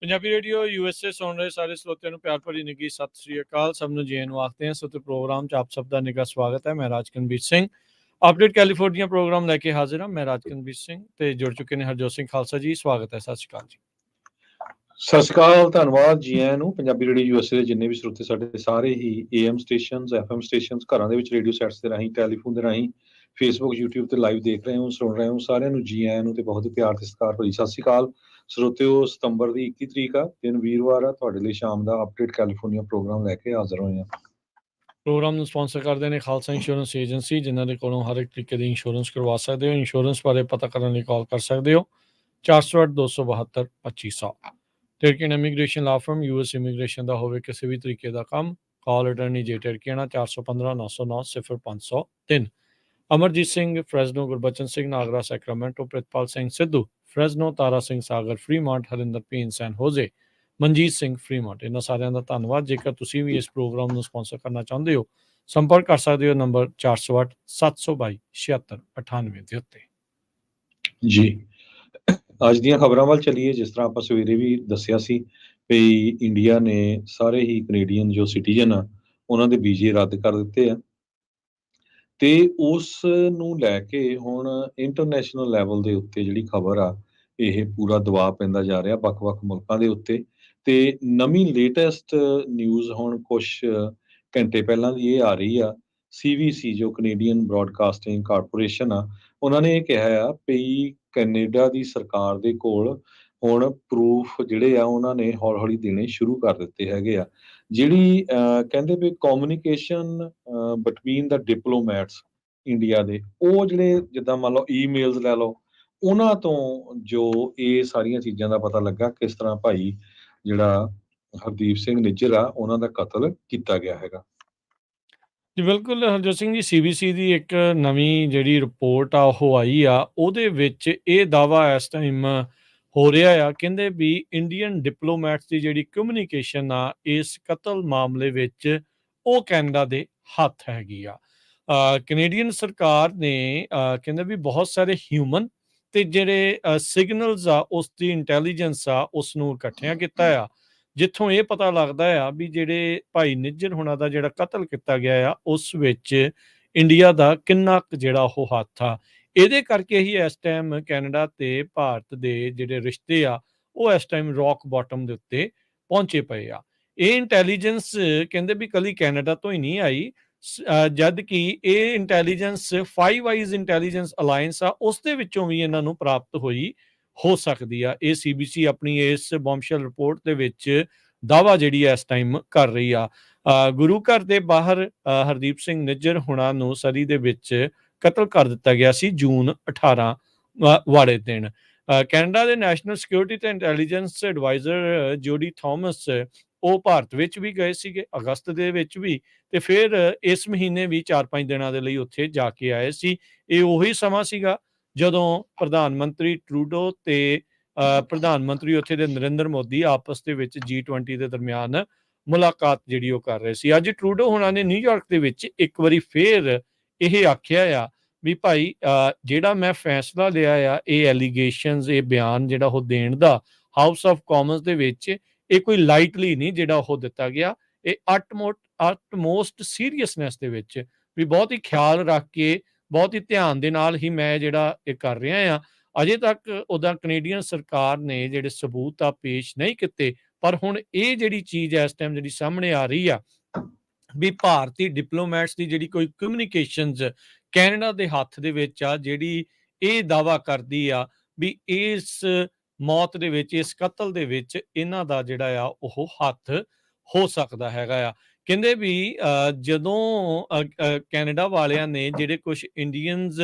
Punjabi radio USA ਸੁਣ ਰਹੇ ਸਾਰੇ ਸਰੋਤਿਆਂ ਨੂੰ ਪਿਆਰ ਭਰੀ ਨਿੱਘੀ ਸਤਿ ਸ੍ਰੀ ਅਕਾਲ। ਸਭ ਨੂੰ ਜੀ ਨੂੰ ਆਖਦੇ ਹਾਂ। ਸੋ ਪ੍ਰੋਗਰਾਮ 'ਚ ਆਪ ਸਭ ਦਾ ਨਿੱਘਾ ਸਵਾਗਤ ਹੈ। ਮੈਂ ਰਾਜਕਨਵੀਰ ਸਿੰਘ ਅਪਡੇਟ ਕੈਲੀਫੋਰਨੀਆ ਪ੍ਰੋਗਰਾਮ ਲੈ ਕੇ ਹਾਜ਼ਰ ਹਾਂ। ਮੈਂ ਰਾਜਕਨਵੀਰ ਸਿੰਘ ਤੇ ਜੁੜ ਚੁੱਕੇ ਨੇ ਹਰਜੋਤ ਸਿੰਘ ਖਾਲਸਾ ਜੀ। ਸਵਾਗਤ ਹੈ। ਸਤਿ ਸ੍ਰੀ ਅਕਾਲ ਜੀ। ਸਤਿ ਸ਼੍ਰੀ ਅਕਾਲ, ਧੰਨਵਾਦ ਜੀ ਆਇਆਂ ਨੂੰ। ਪੰਜਾਬੀ ਰੇਡੀਓ ਯੂਐਸਏ ਦੇ ਜਿੰਨੇ ਵੀ ਸਰੋਤੇ ਸਾਡੇ ਸਾਰੇ ਹੀ ਏਐਮ ਸਟੇਸ਼ਨਸ, ਐਫਐਮ ਸਟੇਸ਼ਨਸ, ਘਰਾਂ ਦੇ ਵਿੱਚ ਰੇਡੀਓ ਸੈਟਸ ਦੇ ਰਾਹੀਂ, ਟੈਲੀਫੋਨ ਦੇ ਰਾਹੀਂ, ਫੇਸਬੁੱਕ, ਯੂਟਿਊਬ ਤੇ ਲਾਈਵ ਦੇਖ ਰਹੇ ਹੋ, ਸੁਣ ਰਹੇ ਹੋ, ਸਾਰਿਆਂ ਨੂੰ ਜੀ ਆਇਆਂ ਨੂੰ ਤੇ ਬਹੁਤ ਪਿਆਰ ਤੇ ਸਤਿਕਾਰ ਭਰੀ ਸਤਿ ਸ਼੍ਰੀ ਅਕਾਲ। ਸਰੋਤਿਓ, ਸਤੰਬਰ ਦੀ 21 ਤਰੀਕ ਆ, ਦਿਨ ਵੀਰਵਾਰ ਆ। ਤੁਹਾਡੇ ਲਈ ਸ਼ਾਮ ਦਾ ਅਪਡੇਟ ਕੈਲੀਫੋਰਨੀਆ ਪ੍ਰੋਗਰਾਮ ਲੈ ਕੇ ਹਾਜ਼ਰ ਹੋਏ ਹਾਂ। ਪ੍ਰੋਗਰਾਮ ਨੂੰ ਸਪਾਂਸਰ ਕਰਦੇ ਨੇ ਖਾਲਸਾ ਇੰਸ਼ੋਰੈਂਸ ਏਜੰਸੀ, ਜਿਨ੍ਹਾਂ ਦੇ ਕੋਲੋਂ ਹਰ ਇੱਕ ਤਰੀਕੇ ਦੀ ਇੰਸ਼ੋਰੈਂਸ ਕਰਵਾ ਸਕਦੇ ਹੋ। ਇੰਸ਼ੋਰੈਂਸ ਬਾਰੇ ਪਤਾ ਕਰਨ ਲਈ ਕਾਲ ਕਰ ਸਕਦੇ ਹੋ 408-272-2500। ਟਰਕੀਨ ਇਮੀਗ੍ਰੇਸ਼ਨ ਲਾ ਫਰਮ, ਯੂਐਸ ਇਮੀਗ੍ਰੇਸ਼ਨ ਦਾ ਹੋਵੇ ਕਿਸੇ ਵੀ ਤਰੀਕੇ ਦਾ ਕੰਮ, ਕਾਲ ਅਟਰਨੀ ਜੇ ਟਰਕੀਆਣਾ 415-909-0503। ਅਮਰਜੀਤ ਸਿੰਘ ਫਰੈਜ਼ਨੋ, ਗੁਰਬਚਨ ਸਿੰਘ ਨਾਗਰਾ ਸੈਕਰਾਮੈਂਟੋ, ਪ੍ਰਿਤਪਾਲ ਸਿੰਘ ਸਿੱਧੂ ਫਰੈਜ਼ਨੋ, ਤਾਰਾ ਸਿੰਘ ਸਾਗਰ ਫਰੀਮਾਂਟ, ਹਰਿੰਦਰ ਪੀਨ ਸੈਨ ਹੋਜ਼ੇ, ਮਨਜੀਤ ਸਿੰਘ ਫਰੀਮਾਂਟ, ਇਹਨਾਂ ਸਾਰਿਆਂ ਦਾ ਧੰਨਵਾਦ। ਜੇਕਰ ਤੁਸੀਂ ਵੀ ਇਸ ਪ੍ਰੋਗਰਾਮ ਨੂੰ ਸਪਾਂਸਰ ਕਰਨਾ ਚਾਹੁੰਦੇ ਹੋ, ਸੰਪਰਕ ਕਰ ਸਕਦੇ ਹੋ ਨੰਬਰ 408-722-7698 ਦੇ ਉੱਤੇ। ਜੀ, ਅੱਜ ਦੀਆਂ ਖਬਰਾਂ ਵੱਲ ਚੱਲੀਏ। ਜਿਸ ਤਰ੍ਹਾਂ ਆਪਾਂ ਸਵੇਰੇ ਵੀ ਦੱਸਿਆ ਸੀ ਵੀ ਇੰਡੀਆ ਨੇ ਸਾਰੇ ਹੀ ਕੈਨੇਡੀਅਨ ਜੋ ਸਿਟੀਜ਼ਨ ਆ ਉਹਨਾਂ ਦੇ ਵੀਜ਼ੇ ਰੱਦ ਕਰ ਦਿੱਤੇ ਆ ਤੇ ਉਸ ਨੂੰ ਲੈ ਕੇ ਹੁਣ ਇੰਟਰਨੈਸ਼ਨਲ ਲੈਵਲ ਦੇ ਉੱਤੇ ਜਿਹੜੀ ਖਬਰ ਆ, ਇਹ ਪੂਰਾ ਦਬਾਅ ਪੈਂਦਾ ਜਾ ਰਿਹਾ ਵੱਖ-ਵੱਖ ਮੁਲਕਾਂ ਦੇ ਉੱਤੇ। ਤੇ ਨਵੀਂ ਲੇਟੈਸਟ ਨਿਊਜ਼ ਹੁਣ ਕੁਛ ਘੰਟੇ ਪਹਿਲਾਂ ਦੀ ਇਹ ਆ ਰਹੀ ਆ। ਸੀਵੀਸੀ ਜੋ ਕੈਨੇਡੀਅਨ ਬ੍ਰੌਡਕਾਸਟਿੰਗ ਕਾਰਪੋਰੇਸ਼ਨ ਆ, ਉਹਨਾਂ ਨੇ ਇਹ ਕਿਹਾ ਆ ਵੀ ਕੈਨੇਡਾ ਦੀ ਸਰਕਾਰ ਦੇ ਕੋਲ ਹੁਣ ਪ੍ਰੂਫ ਜਿਹੜੇ ਆ ਉਹਨਾਂ ਨੇ ਹੌਲੀ-ਹੌਲੀ ਦੇਣੇ ਸ਼ੁਰੂ ਕਰ ਦਿੱਤੇ ਹੈਗੇ ਆ। ਜਿਹੜੀ ਕਹਿੰਦੇ ਵੀ communication between the diplomats India ਦੇ, ਉਹ ਜਿਹੜੇ ਜਿੱਦਾਂ ਮੰਨ ਲਓ ਈਮੇਲਸ ਲੈ ਲਓ, ਉਹਨਾਂ ਤੋਂ ਜੋ ਇਹ ਸਾਰੀਆਂ ਚੀਜ਼ਾਂ ਦਾ ਪਤਾ ਲੱਗਾ ਕਿਸ ਤਰ੍ਹਾਂ ਭਾਈ ਜਿਹੜਾ ਹਰਦੀਪ ਸਿੰਘ ਨਿੱਜਰ ਆ ਉਹਨਾਂ ਦਾ ਕਤਲ ਕੀਤਾ ਗਿਆ ਹੈਗਾ। ਜੀ ਬਿਲਕੁਲ ਹਰਜੋਤ ਸਿੰਘ ਜੀ, ਸੀਬੀਸੀ ਦੀ ਇੱਕ ਨਵੀਂ ਜਿਹੜੀ ਰਿਪੋਰਟ ਆ ਉਹ ਆਈ ਆ। ਉਹਦੇ ਵਿੱਚ ਇਹ ਦਾਅਵਾ ਇਸ ਟਾਈਮ ਹੋ ਰਿਹਾ ਆ, ਕਹਿੰਦੇ ਵੀ ਇੰਡੀਅਨ ਡਿਪਲੋਮੈਟਸ ਦੀ ਜਿਹੜੀ ਕਮਿਊਨੀਕੇਸ਼ਨ ਆ ਇਸ ਕਤਲ ਮਾਮਲੇ ਵਿੱਚ ਉਹ ਕੈਨੇਡਾ ਦੇ ਹੱਥ ਹੈਗੀ ਆ। ਕੈਨੇਡੀਅਨ ਸਰਕਾਰ ਨੇ ਕਹਿੰਦੇ ਵੀ ਬਹੁਤ ਸਾਰੇ ਹਿਊਮਨ ਤੇ ਜਿਹੜੇ ਸਿਗਨਲਸ ਆ ਉਸ ਦੀ ਇੰਟੈਲੀਜੈਂਸ ਆ ਉਸ ਨੂੰ ਇਕੱਠਿਆਂ ਕੀਤਾ ਆ, ਜਿੱਥੋਂ ਇਹ ਪਤਾ ਲੱਗਦਾ ਆ ਵੀ ਜਿਹੜੇ ਭਾਈ ਨਿੱਜਰ ਹੁਣਾਂ ਦਾ ਜਿਹੜਾ ਕਤਲ ਕੀਤਾ ਗਿਆ ਆ ਉਸ ਵਿੱਚ ਇੰਡੀਆ ਦਾ ਕਿੰਨਾ ਕੁ ਜਿਹੜਾ ਉਹ ਹੱਥ ਆ। ਇਹਦੇ ਕਰਕੇ ਹੀ ਇਸ ਟਾਈਮ ਕੈਨੇਡਾ ਤੇ ਭਾਰਤ ਦੇ ਜਿਹੜੇ ਰਿਸ਼ਤੇ ਆ ਉਹ ਇਸ ਟਾਈਮ ਰੌਕ ਬਾਟਮ ਦੇ ਉੱਤੇ ਪਹੁੰਚੇ ਪਏ ਆ। ਇਹ ਇੰਟੈਲੀਜੈਂਸ ਕਹਿੰਦੇ ਵੀ ਕੱਲੀ ਕੈਨੇਡਾ ਤੋਂ ਹੀ ਨਹੀਂ ਆਈ, ਜਦ ਕਿ ਇਹ intelligence five eyes intelligence alliance ਆ ਉਸ ਦੇ ਵਿੱਚੋਂ ਵੀ ਇਹਨਾਂ ਨੂੰ ਪ੍ਰਾਪਤ ਹੋਈ ਹੋ ਸਕਦੀ ਆ। ਇਹ ਸੀਬੀਸੀ ਆਪਣੀ ਇਸ ਬੌਮਸ਼ੈਲ ਰਿਪੋਰਟ ਦੇ ਵਿੱਚ ਦਾਅਵਾ ਜਿਹੜੀ ਇਸ ਟਾਈਮ ਕਰ ਰਹੀ ਆ। ਗੁਰੂ ਘਰ ਦੇ ਬਾਹਰ ਹਰਦੀਪ ਸਿੰਘ ਨਿੱਜਰ ਹੁਣਾਂ ਨੂੰ ਸਰੀ ਦੇ ਵਿੱਚ ਕਤਲ ਕਰ ਦਿੱਤਾ ਗਿਆ ਸੀ ਜੂਨ 18 ਵਾਲੇ ਦਿਨ। ਕੈਨੇਡਾ ਦੇ ਨੈਸ਼ਨਲ ਸਿਕਿਉਰਿਟੀ ਤੇ ਇੰਟੈਲੀਜੈਂਸ ਐਡਵਾਈਜ਼ਰ ਜੋਡੀ ਥਾਮਸ ਉਹ ਭਾਰਤ ਵਿੱਚ ਵੀ ਗਏ ਸੀਗੇ ਅਗਸਤ ਦੇ ਵਿੱਚ ਵੀ, ਤੇ ਫਿਰ ਇਸ ਮਹੀਨੇ ਵੀ 4-5 ਦਿਨਾਂ ਦੇ ਲਈ ਉੱਥੇ ਜਾ ਕੇ ਆਏ ਸੀ। ਇਹ ਉਹੀ ਸਮਾਂ ਸੀਗਾ ਜਦੋਂ ਪ੍ਰਧਾਨ ਮੰਤਰੀ ਟਰੂਡੋ ਤੇ ਪ੍ਰਧਾਨ ਮੰਤਰੀ ਉੱਥੇ ਦੇ ਨਰਿੰਦਰ ਮੋਦੀ ਆਪਸ ਦੇ ਵਿੱਚ G20 ਦੇ ਦਰਮਿਆਨ ਮੁਲਾਕਾਤ ਜਿਹੜੀ ਉਹ ਕਰ ਰਹੇ ਸੀ। ਅੱਜ ਟਰੂਡੋ ਹੁਣਾਂ ਨੇ ਨਿਊਯਾਰਕ ਦੇ ਵਿੱਚ ਇੱਕ ਵਾਰੀ ਫੇਰ ਇਹ ਆਖਿਆ ਆ ਵੀ ਭਾਈ ਜਿਹੜਾ ਮੈਂ ਫੈਸਲਾ ਲਿਆ ਆ, ਇਹ ਐਲੀਗੇਸ਼ਨਸ, ਇਹ ਬਿਆਨ ਜਿਹੜਾ ਉਹ ਦੇਣ ਦਾ ਹਾਊਸ ਆਫ ਕਾਮਨਸ ਦੇ ਵਿੱਚ, ਇਹ ਕੋਈ ਲਾਈਟਲੀ ਨਹੀਂ ਜਿਹੜਾ ਉਹ ਦਿੱਤਾ ਗਿਆ। ਇਹ ਅਟਮੋਸਟ ਸੀਰੀਅਸਨੈਸ ਦੇ ਵਿੱਚ ਵੀ ਬਹੁਤ ਹੀ ਖਿਆਲ ਰੱਖ ਕੇ, ਬਹੁਤ ਹੀ ਧਿਆਨ ਦੇ ਨਾਲ ਹੀ ਮੈਂ ਜਿਹੜਾ ਇਹ ਕਰ ਰਿਹਾ ਆ। ਅਜੇ ਤੱਕ ਉਹਦਾ ਕੈਨੇਡੀਅਨ ਸਰਕਾਰ ਨੇ ਜਿਹੜੇ ਸਬੂਤ ਆ ਪੇਸ਼ ਨਹੀਂ ਕੀਤੇ, ਪਰ ਹੁਣ ਇਹ ਜਿਹੜੀ ਚੀਜ਼ ਇਸ ਟਾਈਮ ਜਿਹੜੀ ਸਾਹਮਣੇ ਆ ਰਹੀ ਆ ਵੀ ਭਾਰਤੀ ਡਿਪਲੋਮੈਟਸ ਦੀ ਜਿਹੜੀ ਕੋਈ ਕਮਿਊਨੀਕੇਸ਼ਨਸ ਕੈਨੇਡਾ ਦੇ ਹੱਥ ਦੇ ਵਿੱਚ ਆ, ਜਿਹੜੀ ਇਹ ਦਾਅਵਾ ਕਰਦੀ ਆ ਵੀ ਇਸ ਮੌਤ ਦੇ ਵਿੱਚ, ਇਸ ਕਤਲ ਦੇ ਵਿੱਚ ਇਹਨਾਂ ਦਾ ਜਿਹੜਾ ਆ ਉਹ ਹੱਥ ਹੋ ਸਕਦਾ ਹੈਗਾ ਆ। ਕਹਿੰਦੇ ਵੀ ਜਦੋਂ ਕੈਨੇਡਾ ਵਾਲਿਆਂ ਨੇ ਜਿਹੜੇ ਕੁਝ ਇੰਡੀਅਨਸ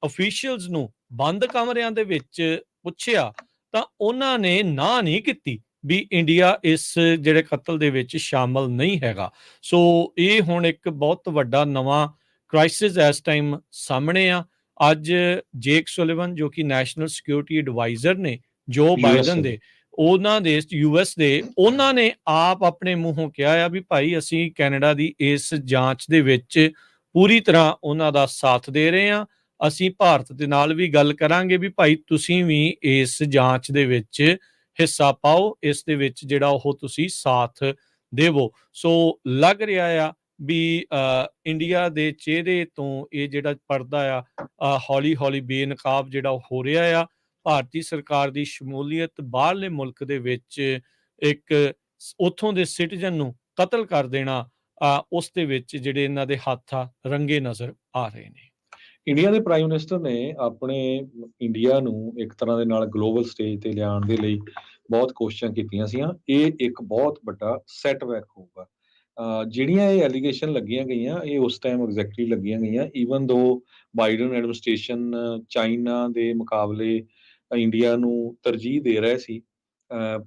ਅਫੀਸ਼ੀਅਲਸ ਨੂੰ ਬੰਦ ਕਮਰਿਆਂ ਦੇ ਵਿੱਚ ਪੁੱਛਿਆ ਤਾਂ ਉਹਨਾਂ ਨੇ ਨਾ ਨਹੀਂ ਕੀਤੀ ਵੀ ਇੰਡੀਆ ਇਸ ਜਿਹੜੇ ਕਤਲ ਦੇ ਵਿੱਚ ਸ਼ਾਮਲ ਨਹੀਂ ਹੈਗਾ। ਸੋ ਇਹ ਹੁਣ ਇੱਕ ਬਹੁਤ ਵੱਡਾ ਨਵਾਂ ਕ੍ਰਾਈਸਿਸ ਇਸ ਟਾਈਮ ਸਾਹਮਣੇ ਆ। ਅੱਜ ਜੇਕ ਸੁਲਿਵਨ ਜੋ ਕਿ ਨੈਸ਼ਨਲ ਸਿਕਿਉਰਿਟੀ ਐਡਵਾਈਜ਼ਰ ਨੇ ਜੋ ਬਾਈਡਨ ਦੇ, ਉਹਨਾਂ ਦੇ ਯੂਐਸ ਦੇ, ਉਹਨਾਂ ਨੇ ਆਪ ਆਪਣੇ ਮੂੰਹੋਂ ਕਿਹਾ ਆ ਵੀ ਭਾਈ ਅਸੀਂ ਕੈਨੇਡਾ ਦੀ ਇਸ ਜਾਂਚ ਦੇ ਵਿੱਚ ਪੂਰੀ ਤਰ੍ਹਾਂ ਉਹਨਾਂ ਦਾ ਸਾਥ ਦੇ ਰਹੇ ਹਾਂ। ਅਸੀਂ ਭਾਰਤ ਦੇ ਨਾਲ ਵੀ ਗੱਲ ਕਰਾਂਗੇ ਵੀ ਭਾਈ ਤੁਸੀਂ ਵੀ ਇਸ ਜਾਂਚ ਦੇ ਵਿੱਚ ਹਿੱਸਾ ਪਾਓ, ਇਸ ਦੇ ਵਿੱਚ ਜਿਹੜਾ ਉਹ ਤੁਸੀਂ ਸਾਥ ਦੇਵੋ। ਸੋ ਲੱਗ ਰਿਹਾ ਆ ਵੀ ਇੰਡੀਆ ਦੇ ਚਿਹਰੇ ਤੋਂ ਇਹ ਜਿਹੜਾ ਪਰਦਾ ਆ ਹੌਲੀ ਹੌਲੀ ਬੇਨਕਾਬ ਜਿਹੜਾ ਉਹ ਹੋ ਰਿਹਾ ਆ। ਭਾਰਤੀ ਸਰਕਾਰ ਦੀ ਸ਼ਮੂਲੀਅਤ ਬਾਹਰਲੇ ਮੁਲਕ ਦੇ ਵਿੱਚ ਇੱਕ ਉੱਥੋਂ ਦੇ ਸਿਟੀਜ਼ਨ ਨੂੰ ਕਤਲ ਕਰ ਦੇਣਾ, ਉਸ ਦੇ ਵਿੱਚ ਜਿਹੜੇ ਇਹਨਾਂ ਦੇ ਹੱਥ ਆ ਰੰਗੇ ਨਜ਼ਰ ਆ ਰਹੇ ਨੇ। ਇੰਡੀਆ ਦੇ ਪ੍ਰਾਈਮ ਮਿਨਿਸਟਰ ਨੇ ਆਪਣੇ ਇੰਡੀਆ ਨੂੰ ਇੱਕ ਤਰ੍ਹਾਂ ਦੇ ਨਾਲ ਗਲੋਬਲ ਸਟੇਜ ਤੇ ਲਿਆਉਣ ਦੇ ਲਈ ਬਹੁਤ ਕੋਸ਼ਿਸ਼ਾਂ ਕੀਤੀਆਂ ਸੀਆਂ। ਇਹ ਇੱਕ ਬਹੁਤ ਵੱਡਾ ਸੈਟਬੈਕ ਹੋਊਗਾ। ਜਿਹੜੀਆਂ ਇਹ ਐਲੀਗੇਸ਼ਨ ਲੱਗੀਆਂ ਗਈਆਂ, ਇਹ ਉਸ ਟਾਈਮ ਐਗਜ਼ੈਕਟਲੀ ਲੱਗੀਆਂ ਗਈਆਂ, ਈਵਨ ਦੋ ਬਾਈਡਨ ਐਡਮਿਨਿਸਟ੍ਰੇਸ਼ਨ ਚਾਈਨਾ ਦੇ ਮੁਕਾਬਲੇ ਇੰਡੀਆ ਨੂੰ ਤਰਜੀਹ ਦੇ ਰਹੇ ਸੀ,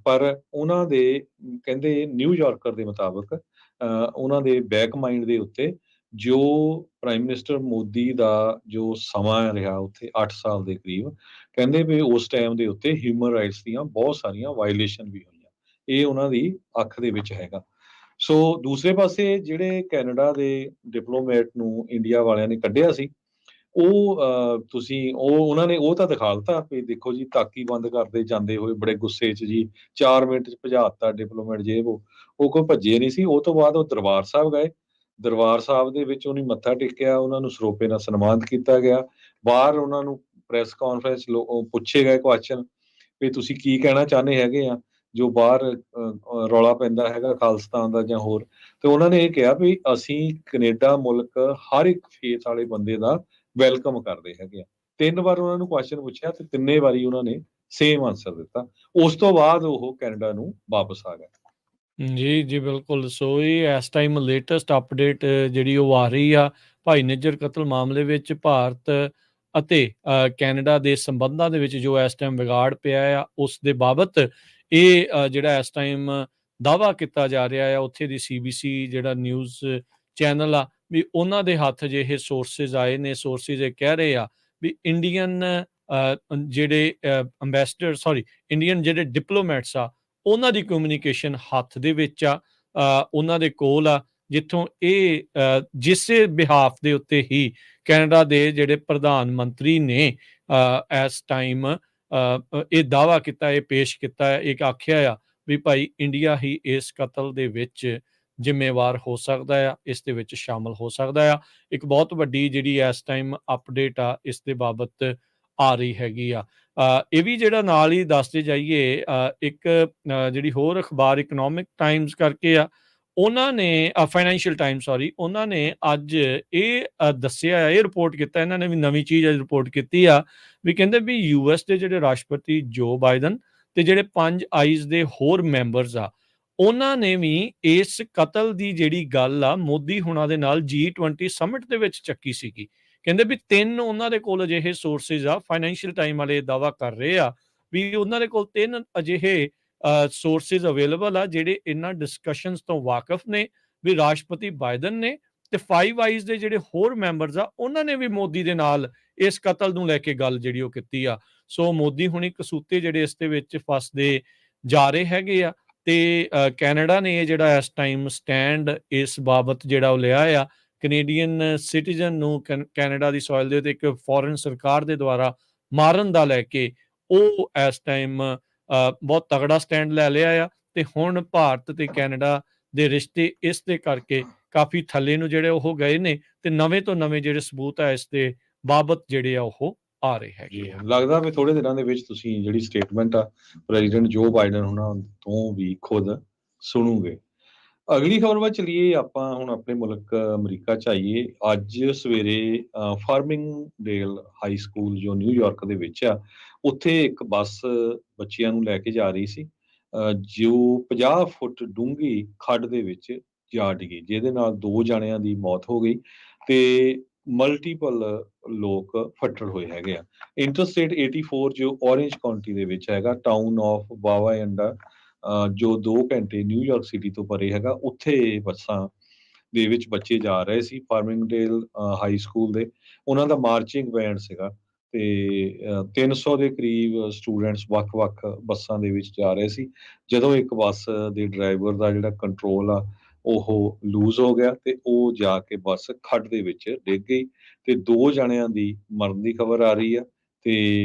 ਪਰ ਉਹਨਾਂ ਦੇ ਕਹਿੰਦੇ ਨਿਊਯਾਰਕਰ ਦੇ ਮੁਤਾਬਕ ਉਹਨਾਂ ਦੇ ਬੈਕ ਮਾਈਂਡ ਦੇ ਉੱਤੇ ਜੋ ਪ੍ਰਾਈਮ ਮਿਨਿਸਟਰ ਮੋਦੀ ਦਾ ਜੋ ਸਮਾਂ ਰਿਹਾ ਉੱਥੇ 8 ਸਾਲ ਦੇ ਕਰੀਬ, ਕਹਿੰਦੇ ਵੀ ਉਸ ਟਾਈਮ ਦੇ ਉੱਤੇ ਹਿਊਮਨ ਰਾਈਟਸ ਦੀਆਂ ਬਹੁਤ ਸਾਰੀਆਂ ਵਾਇਲੇਸ਼ਨ ਵੀ ਹੋਈਆਂ। ਇਹ ਉਹਨਾਂ ਦੀ ਅੱਖ ਦੇ ਵਿੱਚ ਹੈਗਾ। ਸੋ ਦੂਸਰੇ ਪਾਸੇ ਜਿਹੜੇ ਕੈਨੇਡਾ ਦੇ ਡਿਪਲੋਮੈਟ ਨੂੰ ਇੰਡੀਆ ਵਾਲਿਆਂ ਨੇ ਕੱਢਿਆ ਸੀ, ਉਹਨਾਂ ਨੇ ਉਹ ਤਾਂ ਦਿਖਾ ਦਿੱਤਾ ਵੀ ਦੇਖੋ ਜੀ, ਤਾਕੀ ਬੰਦ ਕਰਦੇ ਜਾਂਦੇ ਹੋਏ ਬੜੇ ਗੁੱਸੇ 'ਚ ਜੀ 4 ਮਿੰਟ 'ਚ ਭਜਾ ਦਿੱਤਾ ਡਿਪਲੋਮੈਟ ਜੇ ਉਹ ਕੋਈ ਭੱਜੇ ਨਹੀਂ ਸੀ। ਉਹ ਤੋਂ ਬਾਅਦ ਉਹ ਦਰਬਾਰ ਸਾਹਿਬ ਗਏ। ਦਰਬਾਰ ਸਾਹਿਬ ਦੇ ਵਿੱਚ ਉਹਨੇ ਮੱਥਾ ਟੇਕਿਆ, ਉਹਨਾਂ ਨੂੰ ਸਰੋਪੇ ਨਾਲ ਸਨਮਾਨਿਤ ਕੀਤਾ ਗਿਆ। ਬਾਹਰ ਉਹਨਾਂ ਨੂੰ ਪ੍ਰੈਸ ਕਾਨਫਰੰਸ ਪੁੱਛੇ ਗਏ ਕੁਐਸਚਨ ਵੀ ਤੁਸੀਂ ਕੀ ਕਹਿਣਾ ਚਾਹੁੰਦੇ ਹੈਗੇ ਆ ਜੋ ਬਾਹਰ ਰੌਲਾ ਪੈਂਦਾ ਹੈਗਾ ਖਾਲਿਸਤਾਨ ਦਾ ਜਾਂ ਹੋਰ, ਤੇ ਉਹਨਾਂ ਨੇ ਇਹ ਕਿਹਾ ਵੀ ਅਸੀਂ ਕੈਨੇਡਾ ਮੁਲਕ ਹਰ ਇੱਕ ਫੇਥ ਵਾਲੇ ਬੰਦੇ ਦਾ ਵੈਲਕਮ ਕਰਦੇ ਹੈਗੇ ਆ। 3 ਵਾਰ ਉਹਨਾਂ ਨੂੰ ਕੁਐਸਚਨ ਪੁੱਛਿਆ ਤੇ 3 ਵਾਰੀ ਉਹਨਾਂ ਨੇ ਸੇਮ ਆਨਸਰ ਦਿੱਤਾ। ਉਸ ਤੋਂ ਬਾਅਦ ਉਹ ਕੈਨੇਡਾ ਨੂੰ ਵਾਪਸ ਆ ਗਏ। ਜੀ, ਜੀ ਬਿਲਕੁਲ। ਸੋ ਇਹ ਇਸ ਟਾਈਮ ਲੇਟੈਸਟ ਅਪਡੇਟ ਜਿਹੜੀ ਉਹ ਆ ਰਹੀ ਆ ਭਾਈ ਨਿੱਜਰ ਕਤਲ ਮਾਮਲੇ ਵਿੱਚ ਭਾਰਤ ਅਤੇ ਕੈਨੇਡਾ ਦੇ ਸੰਬੰਧਾਂ ਦੇ ਵਿੱਚ ਜੋ ਇਸ ਟਾਈਮ ਵਿਗਾੜ ਪਿਆ ਆ, ਉਸ ਦੇ ਬਾਬਤ ਇਹ ਜਿਹੜਾ ਇਸ ਟਾਈਮ ਦਾਅਵਾ ਕੀਤਾ ਜਾ ਰਿਹਾ ਆ ਉੱਥੇ ਦੀ CBC ਜਿਹੜਾ ਨਿਊਜ਼ ਚੈਨਲ ਆ, ਵੀ ਉਹਨਾਂ ਦੇ ਹੱਥ ਜਿਹੇ ਸੋਰਸਿਸ ਆਏ ਨੇ। ਸੋਰਸਿਸ ਇਹ ਕਹਿ ਰਹੇ ਆ ਵੀ ਇੰਡੀਅਨ ਜਿਹੜੇ ਇੰਡੀਅਨ ਜਿਹੜੇ ਡਿਪਲੋਮੈਟਸ ਆ, ਉਹਨਾਂ ਦੀ ਕਮਿਊਨੀਕੇਸ਼ਨ ਹੱਥ ਦੇ ਵਿੱਚ ਆ, ਉਹਨਾਂ ਦੇ ਕੋਲ ਆ, ਜਿੱਥੋਂ ਇਹ ਜਿਸੇ ਬਿਹਾਫ ਦੇ ਉੱਤੇ ਹੀ ਕੈਨੇਡਾ ਦੇ ਜਿਹੜੇ ਪ੍ਰਧਾਨ ਮੰਤਰੀ ਨੇ ਇਸ ਟਾਈਮ ਇਹ ਦਾਅਵਾ ਕੀਤਾ, ਇਹ ਪੇਸ਼ ਕੀਤਾ, ਇੱਕ ਆਖਿਆ ਆ ਵੀ ਭਾਈ ਇੰਡੀਆ ਹੀ ਇਸ ਕਤਲ ਦੇ ਵਿੱਚ ਜ਼ਿੰਮੇਵਾਰ ਹੋ ਸਕਦਾ ਆ, ਇਸ ਦੇ ਵਿੱਚ ਸ਼ਾਮਲ ਹੋ ਸਕਦਾ ਆ। ਇੱਕ ਬਹੁਤ ਵੱਡੀ ਜਿਹੜੀ ਇਸ ਟਾਈਮ ਅਪਡੇਟ ਆ ਇਸ ਦੇ ਬਾਬਤ ਆ ਰਹੀ ਹੈਗੀ ਆ। ਇਹ ਵੀ ਜਿਹੜਾ ਨਾਲ ਹੀ ਦੱਸਦੇ ਜਾਈਏ, ਇੱਕ ਜਿਹੜੀ ਹੋਰ ਅਖਬਾਰ ਇਕਨੋਮਿਕ ਟਾਈਮਸ ਕਰਕੇ ਆ, ਉਹਨਾਂ ਨੇ ਫਾਈਨੈਂਸ਼ੀਅਲ ਟਾਈਮਸ ਉਹਨਾਂ ਨੇ ਅੱਜ ਇਹ ਦੱਸਿਆ, ਇਹ ਰਿਪੋਰਟ ਕੀਤਾ, ਇਹਨਾਂ ਨੇ ਵੀ ਨਵੀਂ ਚੀਜ਼ ਅੱਜ ਰਿਪੋਰਟ ਕੀਤੀ ਆ ਵੀ ਕਹਿੰਦੇ ਵੀ US ਦੇ ਜਿਹੜੇ ਰਾਸ਼ਟਰਪਤੀ ਜੋ ਬਾਈਡਨ ਤੇ ਜਿਹੜੇ 5 ਆਈਜ਼ ਦੇ ਹੋਰ ਮੈਂਬਰਸ ਆ, ਉਹਨਾਂ ਨੇ ਵੀ ਇਸ ਕਤਲ ਦੀ ਜਿਹੜੀ ਗੱਲ ਆ ਮੋਦੀ ਹੁਣਾਂ ਦੇ ਨਾਲ G20 ਸਮਿਟ ਦੇ ਵਿੱਚ ਚੱਕੀ ਸੀਗੀ। ਕਹਿੰਦੇ ਵੀ 3 ਉਹਨਾਂ ਦੇ ਕੋਲ ਅਜਿਹੇ ਸੋਰਸਿਸ ਆ, ਫਾਈਨੈਂਸ਼ੀਅਲ ਟਾਈਮ ਵਾਲੇ ਦਾਅਵਾ ਕਰ ਰਹੇ ਆ ਵੀ ਉਹਨਾਂ ਦੇ ਕੋਲ 3 ਅਜਿਹੇ ਸੋਰਸਿਸ ਅਵੇਲੇਬਲ ਆ ਜਿਹੜੇ ਇਹਨਾਂ ਡਿਸਕਸ਼ਨਸ ਤੋਂ ਵਾਕਿਫ ਨੇ ਵੀ ਰਾਸ਼ਟਰਪਤੀ ਬਾਈਡਨ ਨੇ ਤੇ 5 ਆਈਜ਼ ਦੇ ਜਿਹੜੇ ਹੋਰ ਮੈਂਬਰਸ ਆ, ਉਹਨਾਂ ਨੇ ਵੀ ਮੋਦੀ ਦੇ ਨਾਲ ਇਸ ਕਤਲ ਨੂੰ ਲੈ ਕੇ ਗੱਲ ਜਿਹੜੀ ਉਹ ਕੀਤੀ ਆ। ਸੋ ਮੋਦੀ ਹੁਣੀ ਕਸੂਤੇ ਜਿਹੜੇ ਇਸ ਦੇ ਵਿੱਚ ਫਸਦੇ ਜਾ ਰਹੇ ਹੈਗੇ ਆ ਤੇ ਕੈਨੇਡਾ ਨੇ ਇਹ ਜਿਹੜਾ ਇਸ ਟਾਈਮ ਸਟੈਂਡ ਇਸ ਬਾਬਤ ਜਿਹੜਾ ਉਹ ਲਿਆ ਆ, ਕੈਨੇਡੀਅਨ ਸਿਟੀਜ਼ਨ ਨੂੰ ਕੈਨੇਡਾ ਦੀ ਸੋਇਲ ਦੇ ਉੱਤੇ ਇੱਕ ਫੋਰਨ ਸਰਕਾਰ ਦੇ ਦੁਆਰਾ ਮਾਰਨ ਦਾ ਲੈ ਕੇ ਉਹ ਇਸ ਟਾਈਮ ਬਹੁਤ ਤਗੜਾ ਸਟੈਂਡ ਲੈ ਲਿਆ ਆ। ਤੇ ਹੁਣ ਭਾਰਤ ਤੇ ਕੈਨੇਡਾ ਦੇ ਰਿਸ਼ਤੇ ਇਸ ਦੇ ਕਰਕੇ ਕਾਫੀ ਥੱਲੇ ਨੂੰ ਜਿਹੜੇ ਉਹ ਗਏ ਨੇ ਤੇ ਨਵੇਂ ਤੋਂ ਨਵੇਂ ਜਿਹੜੇ ਸਬੂਤ ਆ ਇਸ ਦੇ ਬਾਬਤ ਜਿਹੜੇ ਆ ਉਹ ਆ ਰਹੇ ਹੈਗੇ ਆ। ਲੱਗਦਾ ਵੀ ਥੋੜੇ ਦਿਨਾਂ ਦੇ ਵਿੱਚ ਤੁਸੀਂ ਜਿਹੜੀ ਸਟੇਟਮੈਂਟ ਆ ਪ੍ਰੈਜ਼ੀਡੈਂਟ ਜੋ ਬਾਈਡਨ ਹੁਣਾਂ ਤੋਂ ਵੀ ਖੁਦ ਸੁਣੋਗੇ। ਅਗਲੀ ਖਬਰ ਵੱਲ ਚਲੀਏ, ਆਪਾਂ ਹੁਣ ਆਪਣੇ ਮੁਲਕ ਅਮਰੀਕਾ ਚ ਆਈਏ। ਅੱਜ ਸਵੇਰੇ ਫਾਰਮਿੰਗਡੇਲ ਹਾਈ ਸਕੂਲ ਜੋ ਨਿਊਯਾਰਕ ਦੇ ਵਿੱਚ ਆ, ਉੱਥੇ ਇੱਕ ਬੱਸ ਬੱਚਿਆਂ ਨੂੰ ਲੈ ਕੇ ਜਾ ਰਹੀ ਸੀ, ਜੋ 50 ਫੁੱਟ ਡੂੰਘੀ ਖੱਡ ਦੇ ਵਿੱਚ ਜਾ ਡਿੱਗੀ, ਜਿਹਦੇ ਨਾਲ 2 ਜਾਣਿਆਂ ਦੀ ਮੌਤ ਹੋ ਗਈ ਤੇ ਮਲਟੀਪਲ ਲੋਕ ਫੱਟੜ ਹੋਏ ਹੈਗੇ ਆ। ਇੰਟਰਸਟੇਟ 84 ਜੋ ਔਰੇਂਜ ਕਾਉਂਟੀ ਦੇ ਵਿੱਚ ਹੈਗਾ, ਟਾਊਨ ਆਫ ਵਾਵਾਇੰਡਾ, ਜੋ 2 ਘੰਟੇ ਨਿਊਯਾਰਕ ਸਿਟੀ ਤੋਂ ਪਰੇ ਹੈਗਾ, ਉੱਥੇ ਬੱਸਾਂ ਦੇ ਵਿੱਚ ਬੱਚੇ ਜਾ ਰਹੇ ਸੀ ਫਾਰਮਿੰਗਡੇਲ ਹਾਈ ਸਕੂਲ ਦੇ। ਉਹਨਾਂ ਦਾ ਮਾਰਚਿੰਗ ਬੈਂਡ ਸੀਗਾ ਤੇ 300 ਦੇ ਕਰੀਬ ਸਟੂਡੈਂਟਸ ਵੱਖ-ਵੱਖ ਬੱਸਾਂ ਦੇ ਵਿੱਚ ਜਾ ਰਹੇ ਸੀ। ਜਦੋਂ ਇੱਕ ਬੱਸ ਦੇ ਡਰਾਈਵਰ ਦਾ ਜਿਹੜਾ ਕੰਟਰੋਲ ਆ ਉਹ ਲੂਜ਼ ਹੋ ਗਿਆ ਤੇ ਉਹ ਜਾ ਕੇ ਬੱਸ ਖੱਡ ਦੇ ਵਿੱਚ ਡਿੱਗ ਗਈ ਤੇ 2 ਜਾਣਿਆਂ ਦੀ ਮਰਨ ਦੀ ਖਬਰ ਆ ਰਹੀ ਆ ਤੇ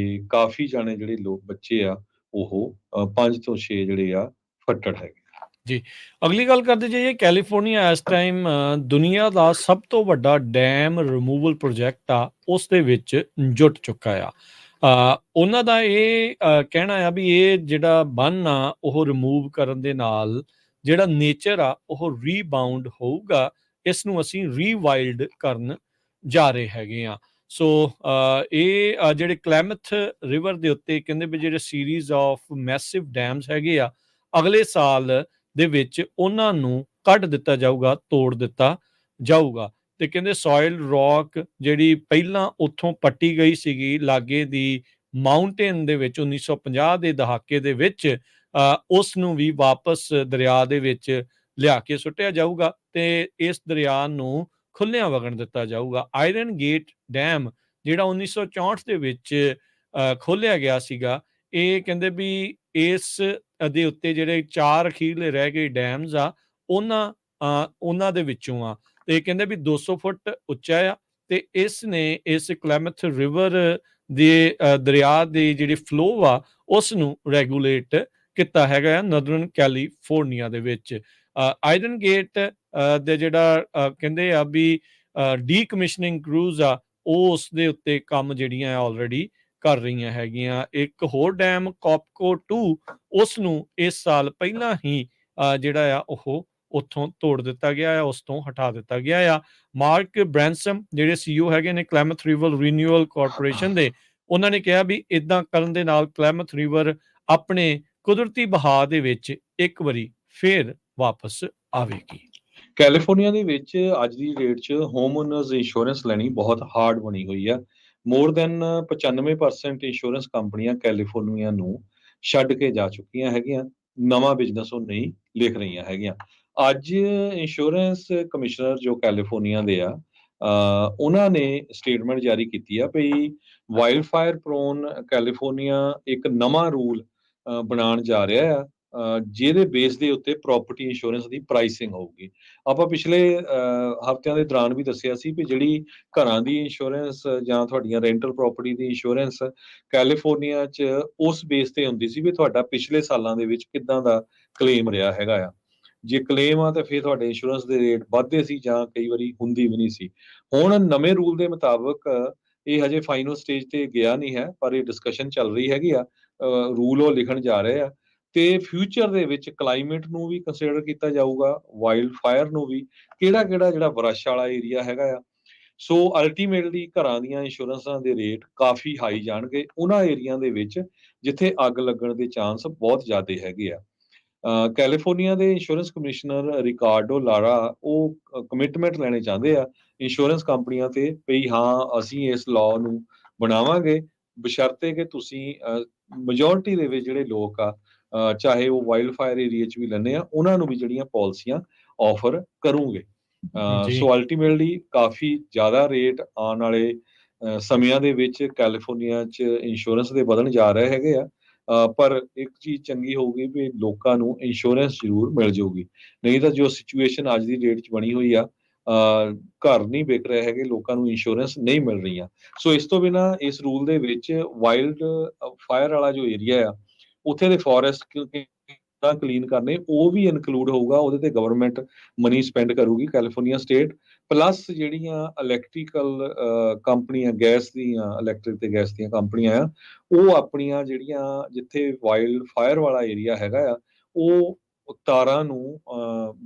ਕਾਫੀ ਜਾਣੇ ਜਿਹੜੇ ਲੋਕ ਬੱਚੇ ਆ ਉਹ 5 ਤੋਂ 6 ਜਿਹੜੇ ਆ ਫੱਟੜ ਹੈਗੇ। ਜੀ, ਅਗਲੀ ਗੱਲ ਕਰਦੇ ਜਾਈਏ। ਕੈਲੀਫੋਰਨੀਆ ਇਸ ਟਾਈਮ ਦੁਨੀਆ ਦਾ ਸਭ ਤੋਂ ਵੱਡਾ ਡੈਮ ਰਿਮੂਵਲ ਪ੍ਰੋਜੈਕਟ ਆ, ਉਸ ਦੇ ਵਿੱਚ ਜੁਟ ਚੁੱਕਾ ਆ। ਉਹਨਾਂ ਦਾ ਇਹ ਕਹਿਣਾ ਆ ਵੀ ਇਹ ਜਿਹੜਾ ਬੰਨ ਆ ਉਹ ਰਿਮੂਵ ਕਰਨ ਦੇ ਨਾਲ ਜਿਹੜਾ ਨੇਚਰ ਆ ਉਹ ਰੀਬਾਊਂਡ ਹੋਊਗਾ। ਇਸ ਨੂੰ ਅਸੀਂ ਰੀਵਾਈਲਡ ਕਰਨ ਜਾ ਰਹੇ ਹੈਗੇ ਆ। ਸੋ ਇਹ ਜਿਹੜੇ ਕਲੈਮਥ ਰਿਵਰ ਦੇ ਉੱਤੇ ਕਹਿੰਦੇ ਵੀ ਜਿਹੜੇ ਸੀਰੀਜ਼ ਆਫ ਮੈਸਿਵ ਡੈਮਸ ਹੈਗੇ ਆ, ਅਗਲੇ ਸਾਲ ਦੇ ਵਿੱਚ ਉਹਨਾਂ ਨੂੰ ਕੱਢ ਦਿੱਤਾ ਜਾਊਗਾ, ਤੋੜ ਦਿੱਤਾ ਜਾਊਗਾ। ਤੇ ਕਹਿੰਦੇ ਸੋਇਲ ਰੌਕ ਜਿਹੜੀ ਪਹਿਲਾਂ ਉੱਥੋਂ ਪੱਟੀ ਗਈ ਸੀਗੀ ਲਾਗੇ ਦੀ ਮਾਊਂਟੇਨ ਦੇ ਵਿੱਚ 1950 ਦੇ ਦਹਾਕੇ ਦੇ ਵਿੱਚ, ਉਸ ਨੂੰ ਵੀ ਵਾਪਸ ਦਰਿਆ ਦੇ ਵਿੱਚ ਲਿਆ ਕੇ ਸੁੱਟਿਆ ਜਾਊਗਾ ਤੇ ਇਸ ਦਰਿਆ ਨੂੰ ਖੁੱਲਿਆਂ ਵਗਣ ਦਿੱਤਾ ਜਾਊਗਾ। ਆਇਰਨ ਗੇਟ ਡੈਮ ਜਿਹੜਾ 1964 ਦੇ ਵਿੱਚ ਖੋਲਿਆ ਗਿਆ ਸੀਗਾ, ਇਹ ਕਹਿੰਦੇ ਵੀ ਇਸ ਦੇ ਉੱਤੇ ਜਿਹੜੇ 4 ਅਖੀਰਲੇ ਰਹਿ ਗਏ ਡੈਮਸ ਆ ਉਹਨਾਂ ਦੇ ਵਿੱਚੋਂ ਆ। ਤੇ ਕਹਿੰਦੇ ਵੀ 200 ਫੁੱਟ ਉੱਚਾ ਆ ਤੇ ਇਸ ਨੇ ਇਸ ਕਲੈਮਥ ਰਿਵਰ ਦੇ ਦਰਿਆ ਦੀ ਜਿਹੜੀ ਫਲੋ ਆ ਉਸ ਨੂੰ ਰੈਗੂਲੇਟ ਕੀਤਾ ਹੈਗਾ ਨਦਰਨ ਕੈਲੀਫੋਰਨੀਆ ਦੇ ਵਿੱਚ। ਆਇਰਨ ਗੇਟ ਦੇ ਜਿਹੜਾ ਕਹਿੰਦੇ ਆ ਵੀ ਡੀਕਮਿਸ਼ਨਿੰਗ ਕਰੂਜ਼ ਆ, ਉਹ ਉਸ ਦੇ ਉੱਤੇ ਕੰਮ ਜਿਹੜੀਆਂ ਆਲਰੇਡੀ ਕਰ ਰਹੀਆਂ ਹੈਗੀਆਂ। ਇੱਕ ਹੋਰ ਡੈਮ ਕਾਪਕੋ 2, ਉਸ ਨੂੰ ਇਸ ਸਾਲ ਪਹਿਲਾਂ ਹੀ ਜਿਹੜਾ ਆ ਉਹ ਉੱਥੋਂ ਤੋੜ ਦਿੱਤਾ ਗਿਆ ਆ, ਉਸ ਤੋਂ ਹਟਾ ਦਿੱਤਾ ਗਿਆ ਆ। ਮਾਰਕ ਬ੍ਰੈਂਸਮ ਜਿਹੜੇ CEO ਹੈਗੇ ਨੇ ਕਲੈਮਥ ਰਿਵਰ ਰੀਨਿਊਅਲ ਕਾਰਪੋਰੇਸ਼ਨ ਦੇ, ਉਹਨਾਂ ਨੇ ਕਿਹਾ ਵੀ ਇਦਾਂ ਕਰਨ ਦੇ ਨਾਲ ਕਲੈਮਥ ਰਿਵਰ ਆਪਣੇ ਕੁਦਰਤੀ ਬਹਾਅ ਦੇ ਵਿੱਚ ਇੱਕ ਵਾਰੀ ਫੇਰ ਵਾਪਸ ਆਵੇਗੀ। ਕੈਲੀਫੋਰਨੀਆ ਦੇ ਵਿੱਚ ਅੱਜ ਦੀ ਡੇਟ 'ਚ ਹੋਮ ਓਨਰਸ ਇੰਸ਼ੋਰੈਂਸ ਲੈਣੀ ਬਹੁਤ ਹਾਰਡ ਬਣੀ ਹੋਈ ਆ। ਮੋਰ ਦੈਨ 95% ਇੰਸ਼ੋਰੈਂਸ ਕੰਪਨੀਆਂ ਕੈਲੀਫੋਰਨੀਆ ਨੂੰ ਛੱਡ ਕੇ ਜਾ ਚੁੱਕੀਆਂ ਹੈਗੀਆਂ। ਨਵਾਂ ਬਿਜ਼ਨਸ ਉਹ ਨਹੀਂ ਲਿਖ ਰਹੀਆਂ ਹੈਗੀਆਂ। ਅੱਜ ਇੰਸ਼ੋਰੈਂਸ ਕਮਿਸ਼ਨਰ ਜੋ ਕੈਲੀਫੋਰਨੀਆ ਦੇ ਆ, ਉਹਨਾਂ ਨੇ ਸਟੇਟਮੈਂਟ ਜਾਰੀ ਕੀਤੀ ਆ ਵੀ ਵਾਈਲਡ ਫਾਇਰ ਪ੍ਰੋਨ ਕੈਲੀਫੋਰਨੀਆ ਇੱਕ ਨਵਾਂ ਰੂਲ ਬਣਾਉਣ ਜਾ ਰਿਹਾ ਆ, ਜਿਹਦੇ ਬੇਸ ਦੇ ਉੱਤੇ ਪ੍ਰਾਪਰਟੀ ਇੰਸ਼ੋਰੈਂਸ ਦੀ ਪ੍ਰਾਈਸਿੰਗ ਹੋਊਗੀ। ਆਪਾਂ ਪਿਛਲੇ ਹਫ਼ਤਿਆਂ ਦੇ ਦੌਰਾਨ ਵੀ ਦੱਸਿਆ ਸੀ ਵੀ ਜਿਹੜੀ ਘਰਾਂ ਦੀ ਇੰਸ਼ੋਰੈਂਸ ਜਾਂ ਤੁਹਾਡੀਆਂ ਰੈਂਟਲ ਪ੍ਰਾਪਰਟੀ ਦੀ ਇੰਸ਼ੋਰੈਂਸ ਕੈਲੀਫੋਰਨੀਆ 'ਚ ਉਸ ਬੇਸ ਤੇ ਹੁੰਦੀ ਸੀ ਵੀ ਤੁਹਾਡਾ ਪਿਛਲੇ ਸਾਲਾਂ ਦੇ ਵਿੱਚ ਕਿੱਦਾਂ ਦਾ ਕਲੇਮ ਰਿਹਾ ਹੈਗਾ ਆ। ਜੇ ਕਲੇਮ ਆ ਤਾਂ ਫਿਰ ਤੁਹਾਡੇ ਇੰਸ਼ੋਰੈਂਸ ਦੇ ਰੇਟ ਵੱਧਦੇ ਸੀ ਜਾਂ ਕਈ ਵਾਰੀ ਹੁੰਦੀ ਵੀ ਨਹੀਂ ਸੀ। ਹੁਣ ਨਵੇਂ ਰੂਲ ਦੇ ਮੁਤਾਬਕ ਇਹ ਹਜੇ ਫਾਈਨਲ ਸਟੇਜ ਤੇ ਗਿਆ ਨਹੀਂ ਹੈ, ਪਰ ਇਹ ਡਿਸਕਸ਼ਨ ਚੱਲ ਰਹੀ ਹੈਗੀ ਆ। ਰੂਲ ਉਹ ਲਿਖਣ ਜਾ ਰਹੇ ਆ ਤੇ ਫਿਊਚਰ ਦੇ ਵਿੱਚ ਕਲਾਈਮੇਟ ਨੂੰ ਵੀ ਕੰਸੀਡਰ ਕੀਤਾ ਜਾਊਗਾ, ਵਾਈਲਡ ਫਾਇਰ ਨੂੰ ਵੀ, ਕਿਹੜਾ ਜਿਹੜਾ ਵਰਸ਼ ਵਾਲਾ ਏਰੀਆ ਹੈਗਾ ਆ। ਸੋ ਅਲਟੀਮੇਟਲੀ ਘਰਾਂ ਦੀਆਂ ਇੰਸ਼ੋਰੈਂਸਾਂ ਦੇ ਰੇਟ ਕਾਫੀ ਹਾਈ ਜਾਣਗੇ ਉਹਨਾਂ ਏਰੀਆ ਦੇ ਵਿੱਚ ਜਿੱਥੇ ਅੱਗ ਲੱਗਣ ਦੇ ਚਾਂਸ ਬਹੁਤ ਜ਼ਿਆਦਾ ਹੈਗੇ ਆ। ਕੈਲੀਫੋਰਨੀਆ ਦੇ ਇੰਸ਼ੋਰੈਂਸ ਕਮਿਸ਼ਨਰ ਰਿਕਾਰਡੋ ਲਾਰਾ ਉਹ ਕਮਿਟਮੈਂਟ ਲੈਣੇ ਚਾਹੁੰਦੇ ਆ ਇੰਸ਼ੋਰੈਂਸ ਕੰਪਨੀਆਂ ਤੇ ਵੀ ਹਾਂ ਅਸੀਂ ਇਸ ਲਾਅ ਨੂੰ ਬਣਾਵਾਂਗੇ, ਬਸ਼ਰਤੇ ਕਿ ਤੁਸੀਂ ਮੈਜੋਰਿਟੀ ਦੇ ਵਿੱਚ ਜਿਹੜੇ ਲੋਕ ਆ, ਚਾਹੇ ਉਹ ਵਾਈਲਡ ਫਾਇਰ ਏਰੀਆ 'ਚ ਵੀ ਲੈਂਦੇ ਆ, ਉਹਨਾਂ ਨੂੰ ਵੀ ਜਿਹੜੀਆਂ ਪਾਲਿਸੀਆਂ ਆਫਰ ਕਰੂੰਗੇ। ਸੋ ਅਲਟੀਮੇਟਲੀ ਕਾਫੀ ਜ਼ਿਆਦਾ ਰੇਟ ਆਉਣ ਵਾਲੇ ਸਮਿਆਂ ਦੇ ਵਿੱਚ ਕੈਲੀਫੋਰਨੀਆ 'ਚ ਇੰਸ਼ੋਰੈਂਸ ਦੇ ਵਧਣ ਜਾ ਰਹੇ ਹੈਗੇ ਆ। ਪਰ ਇੱਕ ਚੀਜ਼ ਚੰਗੀ ਹੋਊਗੀ ਵੀ ਲੋਕਾਂ ਨੂੰ ਇੰਸ਼ੋਰੈਂਸ ਜ਼ਰੂਰ ਮਿਲ ਜਾਊਗੀ। ਨਹੀਂ ਤਾਂ ਜੋ ਸਿਚੁਏਸ਼ਨ ਅੱਜ ਦੀ ਡੇਟ 'ਚ ਬਣੀ ਹੋਈ ਆ, ਘਰ ਨਹੀਂ ਵਿਕ ਰਹੇ ਹੈਗੇ, ਲੋਕਾਂ ਨੂੰ ਇੰਸ਼ੋਰੈਂਸ ਨਹੀਂ ਮਿਲ ਰਹੀਆਂ। ਸੋ ਇਸ ਤੋਂ ਬਿਨਾਂ ਇਸ ਰੂਲ ਦੇ ਵਿੱਚ ਵਾਈਲਡ ਫਾਇਰ ਵਾਲਾ ਜੋ ਏਰੀਆ ਆ, ਉੱਥੇ ਦੇ ਫੋਰੈਸਟ ਕਲੀਨ ਕਰਨੇ ਉਹ ਵੀ ਇਨਕਲੂਡ ਹੋਊਗਾ। ਉਹਦੇ ਤੇ ਗਵਰਨਮੈਂਟ ਮਨੀ ਸਪੈਂਡ ਕਰੂਗੀ ਕੈਲੀਫੋਰਨੀਆ ਸਟੇਟ। ਪਲੱਸ ਜਿਹੜੀਆਂ ਇਲੈਕਟ੍ਰੀਕਲ ਕੰਪਨੀਆਂ, ਗੈਸ ਦੀਆਂ, ਇਲੈਕਟ੍ਰਿਕ ਤੇ ਗੈਸ ਦੀਆਂ ਕੰਪਨੀਆਂ ਆ, ਉਹ ਆਪਣੀਆਂ ਜਿਹੜੀਆਂ ਜਿੱਥੇ ਵਾਈਲਡ ਫਾਇਰ ਵਾਲਾ ਏਰੀਆ ਹੈਗਾ ਆ, ਉਹ ਤਾਰਾਂ ਨੂੰ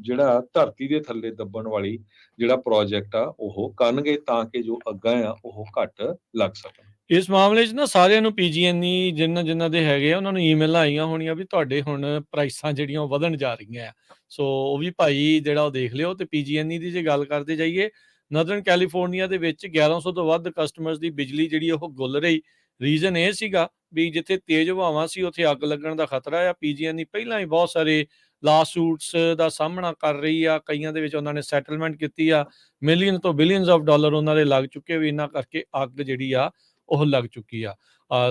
ਜਿਹੜਾ ਧਰਤੀ ਦੇ ਥੱਲੇ ਦੱਬਣ ਵਾਲੀ ਜਿਹੜਾ ਪ੍ਰੋਜੈਕਟ ਆ ਉਹ ਕਰਨਗੇ ਤਾਂ ਕਿ ਜੋ ਅੱਗਾਂ ਆ ਉਹ ਘੱਟ ਲੱਗ ਸਕਣ। ਇਸ ਮਾਮਲੇ 'ਚ ਨਾ ਸਾਰਿਆਂ ਨੂੰ PG&E ਜਿਨ੍ਹਾਂ ਦੇ ਹੈਗੇ ਆ ਉਹਨਾਂ ਨੂੰ ਈਮੇਲਾਂ ਆਈਆਂ ਹੋਣੀਆਂ ਵੀ ਤੁਹਾਡੇ ਹੁਣ ਪ੍ਰਾਈਸਾਂ ਜਿਹੜੀਆਂ ਉਹ ਵਧਣ ਜਾ ਰਹੀਆਂ ਆ। ਸੋ ਉਹ ਵੀ ਭਾਈ ਜਿਹੜਾ ਉਹ ਦੇਖ ਲਿਓ। ਤੇ PG&E ਦੀ ਜੇ ਗੱਲ ਕਰਦੇ ਜਾਈਏ, ਨਦਰਨ ਕੈਲੀਫੋਰਨੀਆ ਦੇ ਵਿੱਚ 1100 ਤੋਂ ਵੱਧ ਕਸਟਮਰਸ ਦੀ ਬਿਜਲੀ ਜਿਹੜੀ ਉਹ ਗੁੱਲ ਰਹੀ। ਰੀਜ਼ਨ ਇਹ ਸੀਗਾ ਵੀ ਜਿੱਥੇ ਤੇਜ਼ ਹਵਾਵਾਂ ਸੀ ਉੱਥੇ ਅੱਗ ਲੱਗਣ ਦਾ ਖਤਰਾ ਆ। PG&E ਪਹਿਲਾਂ ਹੀ ਬਹੁਤ ਸਾਰੇ ਲਾਸੂਟਸ ਦਾ ਸਾਹਮਣਾ ਕਰ ਰਹੀ ਆ, ਕਈਆਂ ਦੇ ਵਿੱਚ ਉਹਨਾਂ ਨੇ ਸੈਟਲਮੈਂਟ ਕੀਤੀ ਆ। ਮਿਲੀਅਨ ਤੋਂ ਬਿਲੀਅਨਸ ਆਫ ਡਾਲਰ ਉਹਨਾਂ ਦੇ ਲੱਗ ਚੁੱਕੇ ਵੀ, ਇਹਨਾਂ ਕਰਕੇ ਅੱਗ ਜਿਹੜੀ ਆ ਉਹ ਲੱਗ ਚੁੱਕੀ ਆ।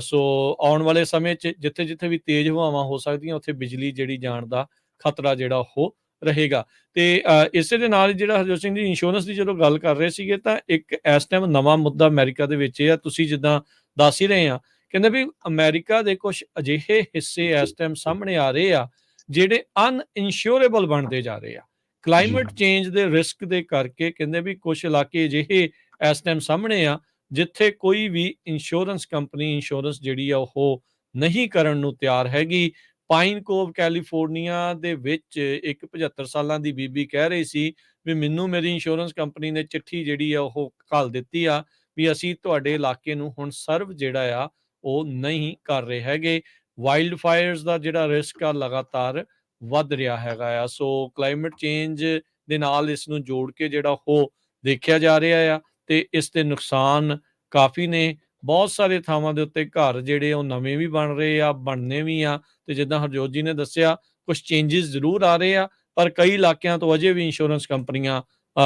ਸੋ ਆਉਣ ਵਾਲੇ ਸਮੇਂ 'ਚ ਜਿੱਥੇ ਵੀ ਤੇਜ਼ ਹਵਾਵਾਂ ਹੋ ਸਕਦੀਆਂ ਉੱਥੇ ਬਿਜਲੀ ਜਿਹੜੀ ਜਾਣ ਦਾ ਖਤਰਾ ਜਿਹੜਾ ਉਹ ਰਹੇਗਾ। ਤੇ ਇਸੇ ਦੇ ਨਾਲ ਜਿਹੜਾ ਹਰਜੋਤ ਸਿੰਘ ਜੀ ਇੰਸ਼ੋਰੈਂਸ ਦੀ ਜਦੋਂ ਗੱਲ ਕਰ ਰਹੇ ਸੀਗੇ, ਤਾਂ ਇੱਕ ਇਸ ਟਾਈਮ ਨਵਾਂ ਮੁੱਦਾ ਅਮਰੀਕਾ ਦੇ ਵਿੱਚ ਇਹ ਆ, ਤੁਸੀਂ ਜਿੱਦਾਂ ਦੱਸ ਹੀ ਰਹੇ ਆ ਕਹਿੰਦੇ ਵੀ ਅਮਰੀਕਾ ਦੇ ਕੁਝ ਅਜਿਹੇ ਹਿੱਸੇ ਇਸ ਟਾਈਮ ਸਾਹਮਣੇ ਆ ਰਹੇ ਆ ਜਿਹੜੇ ਅਨਇਨਸ਼ੋਰੇਬਲ ਬਣਦੇ ਜਾ ਰਹੇ ਆ ਕਲਾਈਮੇਟ ਚੇਂਜ ਦੇ ਰਿਸਕ ਦੇ ਕਰਕੇ। ਕਹਿੰਦੇ ਵੀ ਕੁਝ ਇਲਾਕੇ ਅਜਿਹੇ ਇਸ ਟਾਈਮ ਸਾਹਮਣੇ ਆ ਜਿੱਥੇ ਕੋਈ ਵੀ ਇੰਸ਼ੋਰੈਂਸ ਕੰਪਨੀ ਇੰਸ਼ੋਰੈਂਸ ਜਿਹੜੀ ਆ ਉਹ ਨਹੀਂ ਕਰਨ ਨੂੰ ਤਿਆਰ ਹੈਗੀ। ਪਾਈਨ ਕੋਵ ਕੈਲੀਫੋਰਨੀਆ ਦੇ ਵਿੱਚ ਇੱਕ 75 ਸਾਲਾਂ ਦੀ ਬੀਬੀ ਕਹਿ ਰਹੀ ਸੀ ਵੀ ਮੈਨੂੰ ਮੇਰੀ ਇੰਸ਼ੋਰੈਂਸ ਕੰਪਨੀ ਨੇ ਚਿੱਠੀ ਜਿਹੜੀ ਆ ਉਹ ਘੱਲ ਦਿੱਤੀ ਆ ਵੀ ਅਸੀਂ ਤੁਹਾਡੇ ਇਲਾਕੇ ਨੂੰ ਹੁਣ ਸਰਵ ਜਿਹੜਾ ਆ ਉਹ ਨਹੀਂ ਕਰ ਰਹੇ ਹੈਗੇ। ਵਾਈਲਡ ਫਾਇਰਸ ਦਾ ਜਿਹੜਾ ਰਿਸਕ ਆ ਲਗਾਤਾਰ ਵੱਧ ਰਿਹਾ ਹੈਗਾ ਆ। ਸੋ ਕਲਾਈਮੇਟ ਚੇਂਜ ਦੇ ਨਾਲ ਇਸ ਨੂੰ ਜੋੜ ਕੇ ਜਿਹੜਾ ਉਹ ਦੇਖਿਆ ਜਾ ਰਿਹਾ ਆ ਤੇ ਇਸ ਦੇ ਨੁਕਸਾਨ ਕਾਫੀ ਨੇ। ਬਹੁਤ ਸਾਰੇ ਥਾਵਾਂ ਦੇ ਉੱਤੇ ਘਰ ਜਿਹੜੇ ਉਹ ਨਵੇਂ ਵੀ ਬਣ ਰਹੇ ਆ, ਬਣਨੇ ਵੀ ਆ, ਤੇ ਜਿੱਦਾਂ ਹਰਜੋਤ ਜੀ ਨੇ ਦੱਸਿਆ ਕੁਝ ਚੇਂਜਸ ਜ਼ਰੂਰ ਆ ਰਹੇ ਆ, ਪਰ ਕਈ ਇਲਾਕਿਆਂ ਤੋਂ ਅਜੇ ਵੀ ਇੰਸ਼ੋਰੈਂਸ ਕੰਪਨੀਆਂ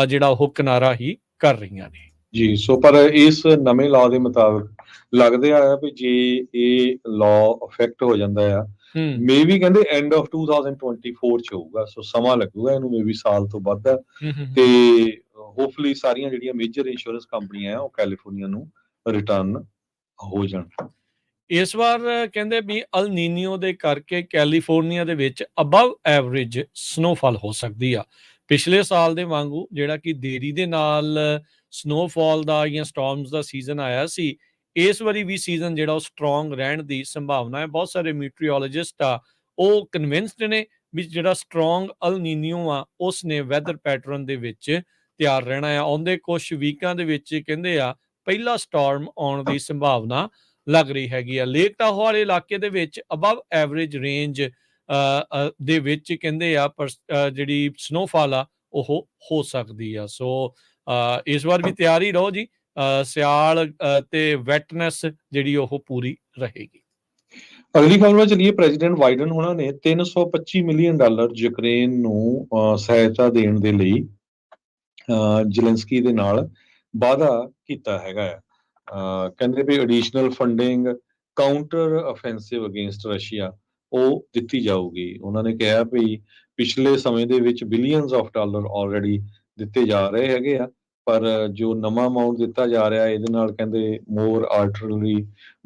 ਜਿਹੜਾ ਉਹ ਕਿਨਾਰਾ ਹੀ ਕਰ ਰਹੀਆਂ ਨੇ। ਜੀ, ਸੋ ਪਰ ਇਸ ਨਵੇਂ ਲਾਅ ਦੇ ਮੁਤਾਬਕ ਲੱਗਦਾ ਆ ਵੀ ਜੇ ਇਹ ਲਾਅ ਇਫੈਕਟ ਹੋ ਜਾਂਦਾ ਆ ਮੇਬੀ ਕਹਿੰਦੇ ਐਂਡ ਆਫ 2024 ਚ ਹੋਊਗਾ। ਸੋ ਸਮਾਂ ਲੱਗੂਗਾ ਇਹਨੂੰ, ਮੇਬੀ ਸਾਲ ਤੋਂ ਵੱਧ ਆ। ਤੇ ਹੋਪਫੁਲੀ ਸਾਰੀਆਂ ਜਿਹੜੀਆਂ ਮੇਜਰ ਇੰਸ਼ੋਰੈਂਸ ਕੰਪਨੀਆਂ ਆ ਉਹ ਕੈਲੀਫੋਰਨੀਆ ਨੂੰ ਰਿਟਰਨ ਹੋ ਜਾਣ। ਇਸ ਵਾਰ ਕਹਿੰਦੇ ਵੀ ਅਲ ਨੀਨੀਓ ਦੇ ਕਰਕੇ ਕੈਲੀਫੋਰਨੀਆ ਦੇ ਵਿੱਚ ਅਬਵ ਐਵਰੇਜ ਸਨੋਫਾਲ ਹੋ ਸਕਦੀ ਆ। ਪਿਛਲੇ ਸਾਲ ਦੇ ਵਾਂਗੂ ਜਿਹੜਾ ਕਿ ਦੇਰੀ ਦੇ ਨਾਲ ਸਨੋਫਾਲ ਦਾ ਜਾਂ ਸਟਾਰਮਸ ਦਾ ਸੀਜ਼ਨ ਆਇਆ ਸੀ, ਇਸ ਵਾਰੀ ਵੀ ਸੀਜ਼ਨ ਜਿਹੜਾ ਉਹ ਸਟਰੋਂਗ ਰਹਿਣ ਦੀ ਸੰਭਾਵਨਾ ਹੈ। ਬਹੁਤ ਸਾਰੇ ਮੀਟਰੀਓਲੋਜਿਸਟ ਆ ਉਹ ਕਨਵਿੰਸਡ ਨੇ ਵੀ ਜਿਹੜਾ ਸਟਰੋਂਗ ਅਲ ਨੀਨੀਓ ਆ ਉਸ ਨੇ ਵੈਦਰ ਪੈਟਰਨ ਦੇ ਵਿੱਚ ਤਿਆਰ ਰਹਿਣਾ ਆ। ਆਉਂਦੇ ਕੁਝ ਵੀਕਾਂ ਦੇ ਵਿੱਚ ਕਹਿੰਦੇ ਆ ਪਹਿਲਾ ਸਟਾਰਮ ਆਉਣ ਦੀ ਸੰਭਾਵਨਾ ਲੱਗ ਰਹੀ ਹੈਗੀ ਆ। ਲੇਕ ਟਾਹੋ ਵਾਲੇ ਇਲਾਕੇ ਦੇ ਵਿੱਚ ਅਬਵ ਐਵਰੇਜ ਰੇਂਜ ਦੇ ਵਿੱਚ ਕਹਿੰਦੇ ਆ ਜਿਹੜੀ ਸਨੋਫਾਲ ਆ ਉਹ ਹੋ ਸਕਦੀ ਆ। ਸੋ ਇਸ ਵਾਰ ਵੀ ਤਿਆਰ ਹੀ ਰਹੋ ਜੀ, ਸਿਆਲ ਤੇ ਵੈਟਨੈਸ ਜਿਹੜੀ ਉਹ ਪੂਰੀ ਰਹੇਗੀ। ਅਗਲੀ ਖਬਰ ਵੱਲ ਚਲੀਏ। ਪ੍ਰੈਜ਼ੀਡੈਂਟ ਬਾਈਡਨ ਉਹਨਾਂ ਨੇ $325 ਮਿਲੀਅਨ ਯੂਕਰੇਨ ਨੂੰ ਸਹਾਇਤਾ ਦੇਣ ਦੇ ਲਈ ਜ਼ੈਲੈਂਸਕੀ ਦੇ ਨਾਲ ਵਾਅਦਾ ਕੀਤਾ ਹੈਗਾ ਆ। ਕਹਿੰਦੇ ਵੀ additional funding counter offensive against Russia ਉਹ ਦਿੱਤੀ ਜਾਊਗੀ। ਉਹਨਾਂ ਨੇ ਕਿਹਾ ਵੀ ਪਿਛਲੇ ਸਮੇਂ ਦੇ ਵਿੱਚ ਬਿਲੀਅਨਸ ਆਫ ਡਾਲਰ ਆਲਰੇਡੀ ਦਿੱਤੇ ਜਾ ਰਹੇ ਹੈਗੇ ਆ, ਪਰ ਜੋ ਨਵਾਂ ਅਮਾਊਂਟ ਦਿੱਤਾ ਜਾ ਰਿਹਾ ਇਹਦੇ ਨਾਲ ਕਹਿੰਦੇ ਮੋਰ ਆਰਟਲਰੀ,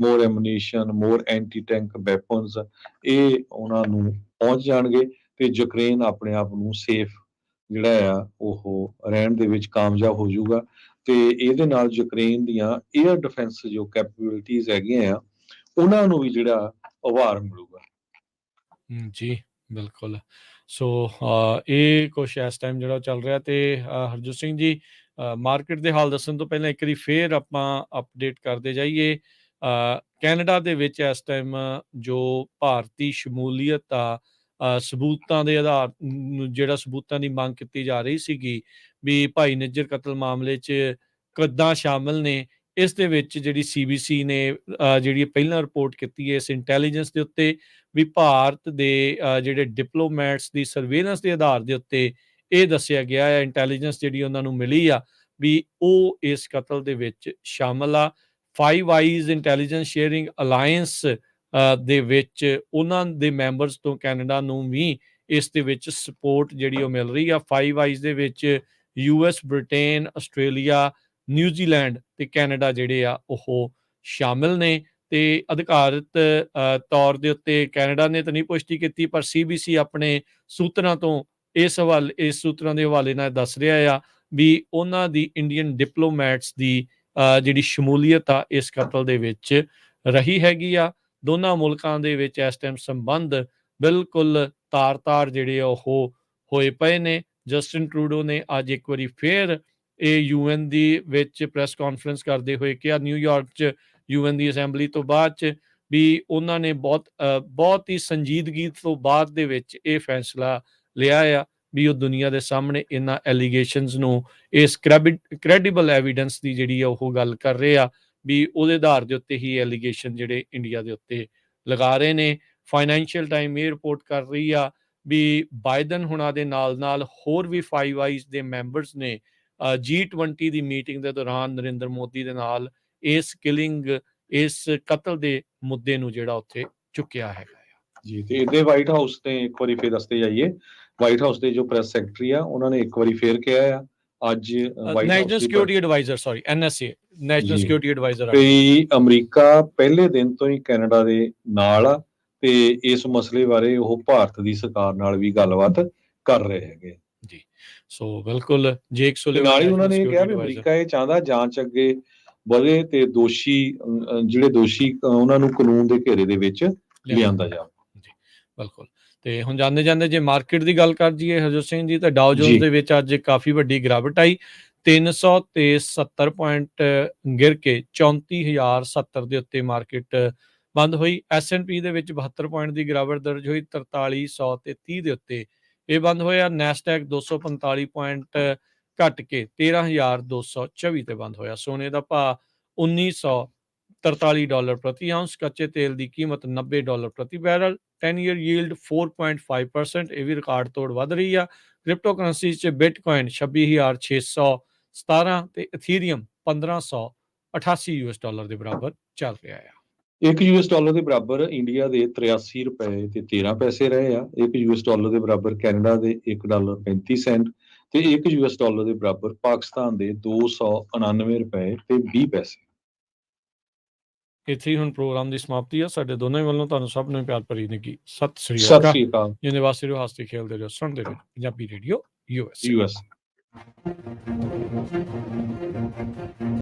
ਮੋਰ ਐਮੂਨੀਸ਼ਨ, ਮੋਰ ਐਂਟੀ ਟੈਂਕ ਵੈਪਨਸ ਇਹ ਉਹਨਾਂ ਨੂੰ ਪਹੁੰਚ ਜਾਣਗੇ ਤੇ ਯੂਕਰੇਨ ਆਪਣੇ ਆਪ ਨੂੰ ਸੇਫ ਜਿਹੜਾ ਆ ਉਹ ਰਹਿਣ ਦੇ ਵਿੱਚ ਕਾਮਯਾਬ ਹੋ ਜਾਊਗਾ। ਤੇ ਇਹਦੇ ਨਾਲ ਯੂਕਰੇਨ ਦੀਆਂ 에ਅਰ ਡਿਫੈਂਸ ਜੋ ਕੈਪੇਬਿਲਿਟੀਜ਼ ਹੈਗੀਆਂ ਆ ਉਹਨਾਂ ਨੂੰ ਵੀ ਜਿਹੜਾ ਉਭਾਰ ਮਿਲੂਗਾ। ਜੀ ਬਿਲਕੁਲ। ਸੋ ਇਹ ਕੁਛ ਇਸ ਟਾਈਮ ਜਿਹੜਾ ਚੱਲ ਰਿਹਾ। ਤੇ ਹਰਜੋਤ ਸਿੰਘ ਜੀ, ਮਾਰਕੀਟ ਦੇ ਹਾਲ ਦੱਸਣ ਤੋਂ ਪਹਿਲਾਂ ਇੱਕ ਵਾਰੀ ਫੇਰ ਆਪਾਂ ਅਪਡੇਟ ਕਰਦੇ ਜਾਈਏ। ਕੈਨੇਡਾ ਦੇ ਵਿੱਚ ਇਸ ਟਾਈਮ ਜੋ ਭਾਰਤੀ ਸ਼ਮੂਲੀਅਤ ਆ, ਸਬੂਤਾਂ ਦੇ ਆਧਾਰ ਜਿਹੜਾ ਸਬੂਤਾਂ ਦੀ ਮੰਗ ਕੀਤੀ ਜਾ ਰਹੀ ਸੀਗੀ ਵੀ ਭਾਈ ਨਿੱਜਰ ਕਤਲ ਮਾਮਲੇ 'ਚ ਕਿੱਦਾਂ ਸ਼ਾਮਲ ਨੇ, ਇਸ ਦੇ ਵਿੱਚ ਜਿਹੜੀ CBC ਨੇ ਜਿਹੜੀ ਪਹਿਲਾਂ ਰਿਪੋਰਟ ਕੀਤੀ ਹੈ ਇਸ ਇੰਟੈਲੀਜੈਂਸ ਦੇ ਉੱਤੇ ਵੀ ਭਾਰਤ ਦੇ ਜਿਹੜੇ ਡਿਪਲੋਮੈਟਸ ਦੀ ਸਰਵੇਲੈਂਸ ਦੇ ਆਧਾਰ ਦੇ ਉੱਤੇ ਇਹ ਦੱਸਿਆ ਗਿਆ ਹੈ, ਇੰਟੈਲੀਜੈਂਸ ਜਿਹੜੀ ਉਹਨਾਂ ਨੂੰ ਮਿਲੀ ਆ ਵੀ ਉਹ ਇਸ ਕਤਲ ਦੇ ਵਿੱਚ ਸ਼ਾਮਲ ਆ। Five eyes intelligence sharing alliance ਦੇ ਵਿੱਚ ਉਹਨਾਂ ਦੇ ਮੈਂਬਰਸ ਤੋਂ ਕੈਨੇਡਾ ਨੂੰ ਵੀ ਇਸ ਦੇ ਵਿੱਚ ਸਪੋਰਟ ਜਿਹੜੀ ਉਹ ਮਿਲ ਰਹੀ ਆ। ਫਾਈਵ ਆਈਜ਼ ਦੇ ਵਿੱਚ US, ਬ੍ਰਿਟੇਨ, ਆਸਟ੍ਰੇਲੀਆ, ਨਿਊਜ਼ੀਲੈਂਡ ਤੇ ਕੈਨੇਡਾ ਜਿਹੜੇ ਆ ਉਹ ਸ਼ਾਮਿਲ ਨੇ। ਤੇ ਅਧਿਕਾਰਤ ਤੌਰ ਦੇ ਉੱਤੇ ਕੈਨੇਡਾ ਨੇ ਤਾਂ ਨਹੀਂ ਪੁਸ਼ਟੀ ਕੀਤੀ, ਪਰ CBC ਆਪਣੇ ਸੂਤਰਾਂ ਤੋਂ ਇਸ ਸੂਤਰਾਂ ਦੇ ਹਵਾਲੇ ਨਾਲ ਦੱਸ ਰਿਹਾ ਆ ਵੀ ਉਹਨਾਂ ਦੀ ਇੰਡੀਅਨ ਡਿਪਲੋਮੈਟਸ ਦੀ ਜਿਹੜੀ ਸ਼ਮੂਲੀਅਤ ਆ ਇਸ ਕਤਲ ਦੇ ਵਿੱਚ ਰਹੀ ਹੈਗੀ ਆ। ਦੋਨਾਂ ਮੁਲਕਾਂ ਦੇ ਵਿੱਚ ਇਸ ਟਾਈਮ ਸੰਬੰਧ ਬਿਲਕੁਲ ਤਾਰ-ਤਾਰ ਜਿਹੜੇ ਉਹ ਹੋਏ ਪਏ ਨੇ। ਜਸਟਿਨ ਟਰੂਡੋ ਨੇ ਅੱਜ ਇੱਕ ਵਾਰੀ ਫੇਰ ਇਹ UN ਦੀ ਵਿੱਚ ਪ੍ਰੈਸ ਕਾਨਫਰੰਸ ਕਰਦੇ ਹੋਏ ਕਿਹਾ, ਨਿਊਯਾਰਕ 'ਚ UN ਦੀ ਅਸੈਂਬਲੀ ਤੋਂ ਬਾਅਦ 'ਚ ਵੀ ਉਹਨਾਂ ਨੇ ਬਹੁਤ ਹੀ ਸੰਜੀਦਗੀ ਤੋਂ ਬਾਅਦ ਦੇ ਵਿੱਚ ਇਹ ਫੈਸਲਾ ਲਿਆ ਆ ਵੀ ਉਹ ਦੁਨੀਆ ਦੇ ਸਾਹਮਣੇ ਇਹਨਾਂ ਐਲੀਗੇਸ਼ਨਸ ਨੂੰ ਇਸ ਕ੍ਰੈਡੀਬਲ ਐਵੀਡੈਂਸ ਦੀ ਜਿਹੜੀ ਆ ਉਹ ਗੱਲ ਕਰ ਰਹੇ ਆ ਵੀ ਉਹਦੇ ਆਧਾਰ ਦੇ ਉੱਤੇ ਹੀ ਐਲੀਗੇਸ਼ਨ ਜਿਹੜੇ ਇੰਡੀਆ ਦੇ ਉੱਤੇ ਲਗਾ ਰਹੇ ਨੇ। ਫਾਈਨੈਂਸ਼ੀਅਲ ਟਾਈਮ ਇਹ ਰਿਪੋਰਟ ਕਰ ਰਹੀ ਆ ਵੀ ਬਾਈਡਨ ਹੁਣਾਂ ਦੇ ਨਾਲ ਹੋਰ ਵੀ ਫਾਈਵ ਆਈਜ਼ ਦੇ ਮੈਂਬਰਸ ਨੇ G20 ਦੀ ਮੀਟਿੰਗ ਦੇ ਦੌਰਾਨ ਨਰਿੰਦਰ ਮੋਦੀ ਦੇ ਨਾਲ ਇਸ ਕਤਲ ਦੇ ਮੁੱਦੇ ਨੂੰ ਜਿਹੜਾ ਉੱਥੇ ਚੁੱਕਿਆ ਹੈਗਾ ਜੀ। ਤੇ ਇਹਦੇ ਵਾਈਟ ਹਾਊਸ ਨੇ ਇੱਕ ਵਾਰੀ ਫੇਰ ਦੱਸਦੇ ਜਾਈਏ, ਵਾਈਟ ਹਾਊਸ ਦੇ ਜੋ ਪ੍ਰੈਸ ਸੈਕਟਰੀ ਆ ਉਹਨਾਂ ਨੇ ਇੱਕ ਵਾਰੀ ਫੇਰ ਕਿਹਾ ਆ ਅੱਜ ਵਾਈਟ ਨੈਸ਼ਨਲ ਹਾਊਸ ਦੀ security adviser, sorry, NSA, national ਜੀ ਸਿਕਿਉਰਿਟੀ ਐਡਵਾਈਜ਼ਰ। ਵੀ ਅਮਰੀਕਾ ਪਹਿਲੇ ਦਿਨ ਤੋਂ ਹੀ ਕੈਨੇਡਾ ਦੇ ਨਾਲ ਆ ਤੇ ਇਸ ਮਸਲੇ ਬਾਰੇ ਉਹ ਭਾਰਤ ਦੀ ਸਰਕਾਰ ਨਾਲ ਵੀ ਗੱਲਬਾਤ ਕਰ ਰਹੇ ਹੈਗੇ। ਜੀ, ਸੋ ਬਿਲਕੁਲ ਜੇਕ ਤੇ ਸੁਲਿਵਨ ਨਾਲ ਹੀ ਉਹਨਾਂ ਨੈਸ਼ਨਲ ਨੇ ਇਹ ਕਿਹਾ ਸਿਕਿਉਰਿਟੀ ਵੀ ਐਡਵਾਈਜ਼ਰ। ਅਮਰੀਕਾ ਇਹ ਚਾਹੁੰਦਾ ਜਾਂਚ ਅੱਗੇ ਵਧੇ ਤੇ ਦੋਸ਼ੀ ਜਿਹੜੇ ਦੋਸ਼ੀ ਉਹਨਾਂ ਨੂੰ ਕਾਨੂੰਨ ਦੇ ਘੇਰੇ ਦੇ ਵਿੱਚ ਲਿਆਂਦਾ ਜਾਵੇ। ਜੀ ਬਿਲਕੁਲ। ਤੇ ਹੁਣ ਜਾਂਦੇ ਜਾਂਦੇ ਜੇ ਮਾਰਕੀਟ ਦੀ ਗੱਲ ਕਰ ਜੀਏ ਹਰਜੋਤ ਸਿੰਘ ਜੀ, ਤਾਂ ਡਾਓ ਜੋਨਸ ਜੀ ਦੇ ਵਿੱਚ ਅੱਜ ਕਾਫੀ ਵੱਡੀ ਗਿਰਾਵਟ ਆਈ, 370 ਪੁਆਇੰਟ ਗਿਰ ਕੇ 34,070 ਦੇ ਉੱਤੇ ਮਾਰਕੀਟ ਬੰਦ ਹੋਈ। S&P ਦੇ ਵਿੱਚ 72 ਪੁਆਇੰਟ ਦੀ ਗਿਰਾਵਟ ਦਰਜ ਹੋਈ, 4330 ਦੇ ਉੱਤੇ ਇਹ ਬੰਦ ਹੋਇਆ। ਨੈਸਡੈਕ 245 ਪੁਆਇੰਟ ਘਟ ਕੇ 13,224 ਤੇ ਬੰਦ ਹੋਇਆ। ਸੋਨੇ ਦਾ ਭਾਅ $1943 ਪ੍ਰਤੀ ਆਉਂਸ। ਕੱਚੇ ਤੇਲ ਦੀ ਕੀਮਤ $90 ਪ੍ਰਤੀ ਬੈਰਲ। 10 ਈਅਰ ਯੀਲਡ 4.5%, ਇਹ ਵੀ ਰਿਕਾਰਡ ਤੋੜ ਵੱਧ ਰਹੀ ਆ। ਕ੍ਰਿਪਟੋ ਕਰੰਸੀ 'ਚ ਬਿਟਕੋਇਨ 26,617 ਤੇ ਇਥੀਰੀਅਮ 1,588 US$ ਦੇ ਬਰਾਬਰ ਚੱਲ ਰਿਹਾ ਆ। $1 ਦੇ ਬਰਾਬਰ ਇੰਡੀਆ ਦੇ 83 ਰੁਪਏ ਤੇ 13 ਪੈਸੇ ਰਹੇ ਆ। $1 ਦੇ ਬਰਾਬਰ ਕੈਨੇਡਾ ਦੇ $1.35 ਤੇ $1 ਦੇ ਬਰਾਬਰ ਪਾਕਿਸਤਾਨ ਦੇ 299 ਰੁਪਏ ਤੇ 20 ਪੈਸੇ। ਇੱਥੇ ਹੀ ਹੁਣ ਪ੍ਰੋਗਰਾਮ ਦੀ ਸਮਾਪਤੀ ਆ। ਸਾਡੇ ਦੋਨਾਂ ਵੱਲੋਂ ਤੁਹਾਨੂੰ ਸਭ ਨੂੰ ਪਿਆਰ ਭਰੀ ਨਿੱਘੀ ਸਤਿ ਸ੍ਰੀ ਸਤਿ ਅਕਾਲ। ਸ੍ਰੀ ਅਕਾਲ। ਜਿੰਨੇ ਵਾਸਤੇ ਰਹੋ, ਹੱਸਦੇ ਖੇਲਦੇ ਰਹੋ, ਸੁਣਦੇ ਰਹੋ ਪੰਜਾਬੀ ਰੇਡੀਓ USA।